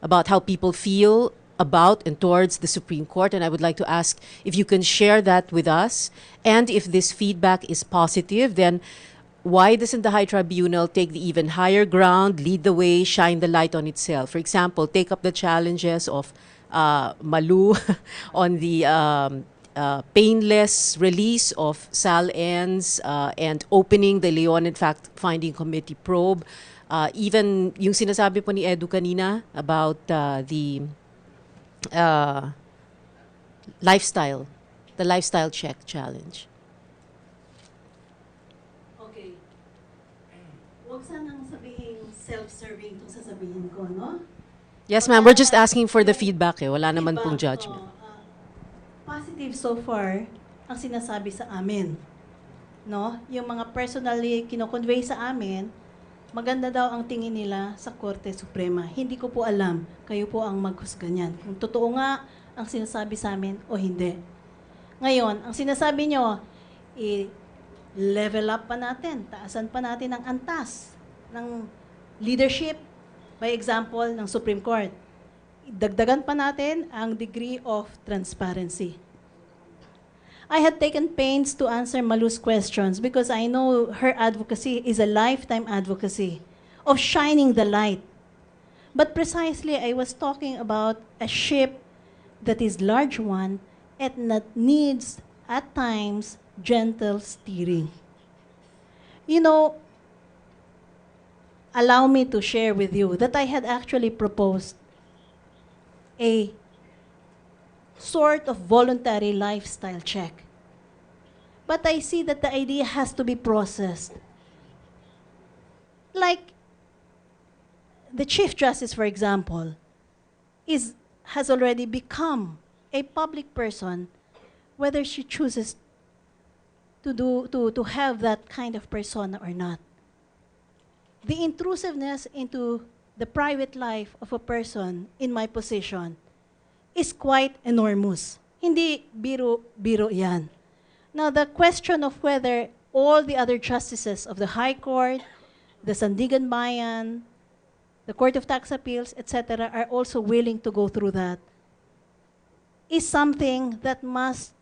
about how people feel about and towards the Supreme Court. And I would like to ask if you can share that with us. And if this feedback is positive, then why doesn't the High Tribunal take the even higher ground, lead the way, shine the light on itself? For example, take up the challenges of Malu on the painless release of Sal Ends and opening the Leon Fact-Finding Committee probe. Even yung sinasabi po ni Edu kanina about the lifestyle, the lifestyle check challenge. Okay. Huwag sanang sabihin self-serving itong sasabihin ko, no? Yes, ma'am. We're just asking for the feedback. Wala naman pong Feedback, judgment. Positive so far ang sinasabi sa amin. No? Yung mga personally kino-convey sa amin, maganda daw ang tingin nila sa Korte Suprema. Hindi ko po alam. Kayo po ang maghusga niyan. Kung totoo nga ang sinasabi sa amin o hindi. Ngayon, ang sinasabi nyo, i-level up pa natin, taasan pa natin ang antas ng leadership, by example, ng Supreme Court. Dagdagan pa natin ang degree of transparency. I had taken pains to answer Malu's questions because I know her advocacy is a lifetime advocacy of shining the light. But precisely, I was talking about a ship that is large one and that needs, at times, gentle steering. You know, allow me to share with you that I had actually proposed a sort of voluntary lifestyle check. But I see that the idea has to be processed. Like the Chief Justice, for example, has already become a public person, whether she chooses to have that kind of persona or not. The intrusiveness into the private life of a person in my position is quite enormous. Hindi biro yan. Now, the question of whether all the other justices of the High Court, the Sandigan Bayan, the Court of Tax Appeals, etc., are also willing to go through that is something that must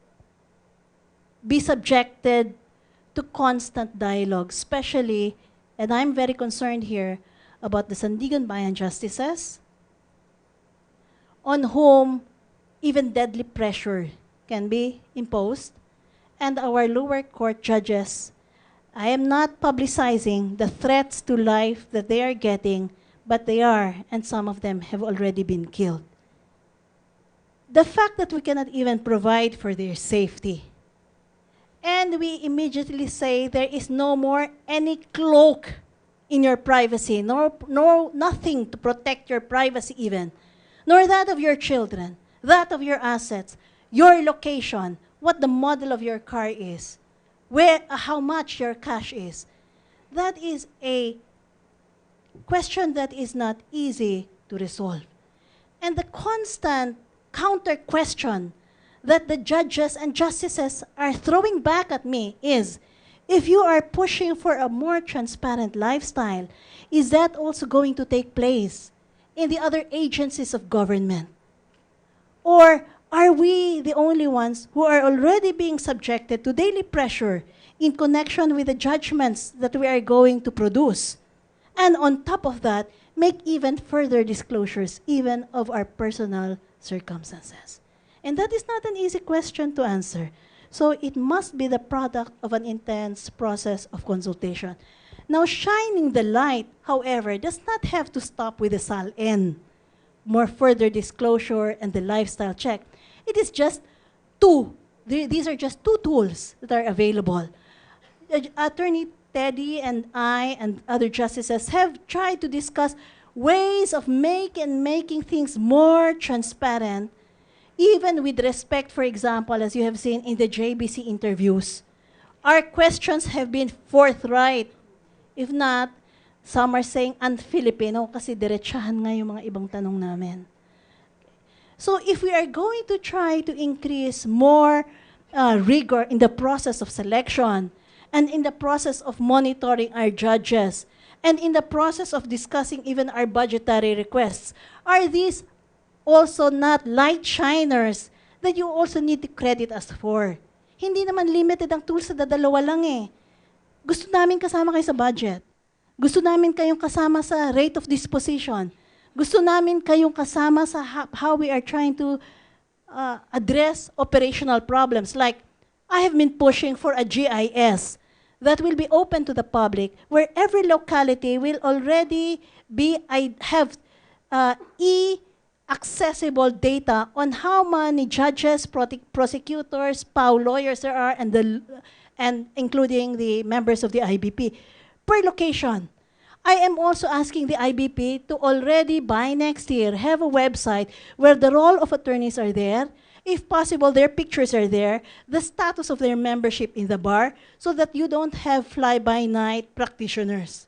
be subjected to constant dialogue, especially, and I'm very concerned here about the Sandigan Bayan justices, on whom even deadly pressure can be imposed, and our lower court judges. I am not publicizing the threats to life that they are getting, but they are, and some of them have already been killed. The fact that we cannot even provide for their safety, and we immediately say there is no more any cloak in your privacy, nothing to protect your privacy even, nor that of your children, that of your assets, your location, what the model of your car is, how much your cash is. That is a question that is not easy to resolve. And the constant counter question that the judges and justices are throwing back at me is, if you are pushing for a more transparent lifestyle, is that also going to take place in the other agencies of government? Or are we the only ones who are already being subjected to daily pressure in connection with the judgments that we are going to produce? And on top of that, make even further disclosures even of our personal circumstances. And that is not an easy question to answer. So it must be the product of an intense process of consultation. Now, shining the light, however, does not have to stop with the SAL-N, more further disclosure and the lifestyle check. It is just two. These are just two tools that are available. Attorney Teddy and I and other justices have tried to discuss ways of making things more transparent, even with respect, for example, as you have seen in the JBC interviews. Our questions have been forthright. If not, some are saying un-Filipino kasi diretsahan nga yung mga ibang tanong namin. So if we are going to try to increase more rigor in the process of selection and in the process of monitoring our judges And in the process of discussing even our budgetary requests, are these also not light shiners that you also need to credit us for? Hindi naman limited ang tools sa dalawa lang eh. Gusto namin kasama kayo sa budget. Gusto namin kayong kasama sa rate of disposition. Gusto namin kayong kasama sa how we are trying to address operational problems. Like, I have been pushing for a GIS that will be open to the public, where every locality will already have accessible data on how many judges, prosecutors, POW lawyers there are, and including the members of the IBP per location. I am also asking the IBP to already by next year have a website where the role of attorneys are there. If possible, their pictures are there, the status of their membership in the bar, so that you don't have fly-by-night practitioners.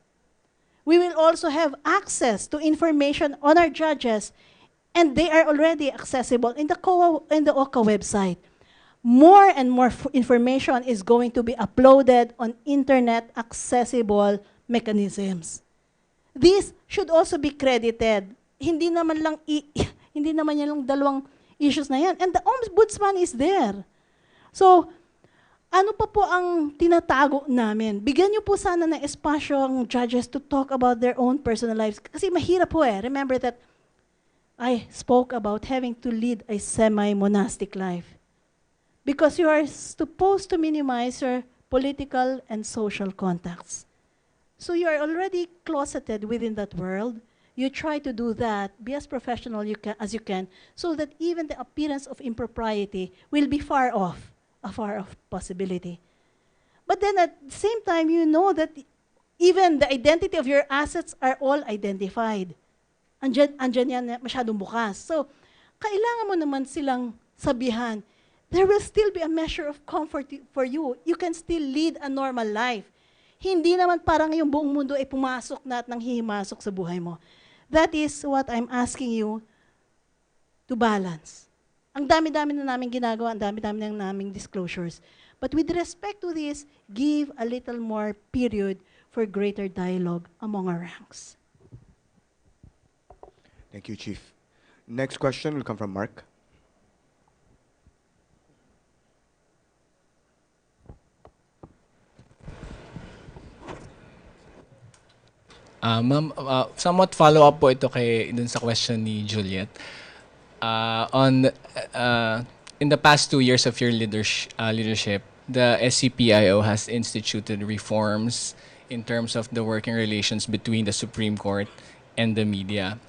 We will also have access to information on our judges, and they are already accessible in the OCA website. More and more information is going to be uploaded on internet accessible mechanisms. These should also be credited. Hindi naman yan lang dalawang issues na yan. And the ombudsman is there. So, ano pa po ang tinatago namin? Bigyan niyo po sana ng espasyo ang judges to talk about their own personal lives. Kasi mahirap po eh. Remember that I spoke about having to lead a semi-monastic life. Because you are supposed to minimize your political and social contacts. So you are already closeted within that world. You try to do that, be as professional as you can, so that even the appearance of impropriety will be a far off possibility. But then at the same time, you know that even the identity of your assets are all identified. Andyan yan masyadong bukas. So, kailangan mo naman silang sabihan, there will still be a measure of comfort for you. You can still lead a normal life. Hindi naman parang yung buong mundo ay pumasok na at nanghihimasok sa buhay mo. That is what I'm asking you to balance. Ang dami-dami na namin ginagawa, ang dami-dami na naming disclosures. But with respect to this, give a little more period for greater dialogue among our ranks. Thank you, Chief. Next question will come from Mark. Ma'am, somewhat follow-up po ito dun sa question ni Juliet. In the past 2 years of your leadership, the SCPIO has instituted reforms in terms of the working relations between the Supreme Court and the media.